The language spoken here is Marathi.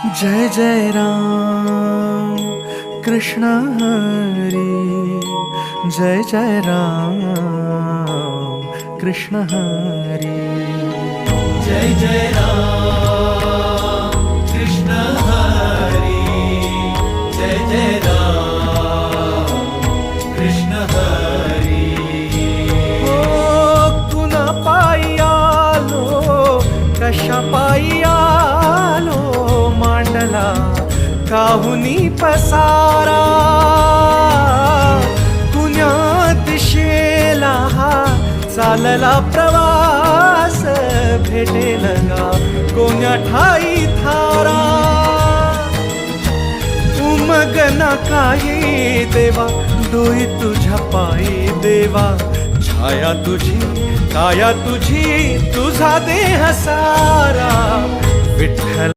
जय जय राम कृष्ण हरी, जय जय राम कृष्ण हरी, जय जय राम कृष्ण हरी, जय जय राम कृष्ण हरी। हो तुना पायी आलो, कशा पायी आलो, मांडला काहुनी पसारा, कुण्या दिशेला हा चालला प्रवास, भेटेल गा कोण्या ठाई थारा, उमगना काही देवा, डोई तुझ्या पायी देवा, छाया तुझी काया तुझी, तुझा देह सारा विठ्ठल।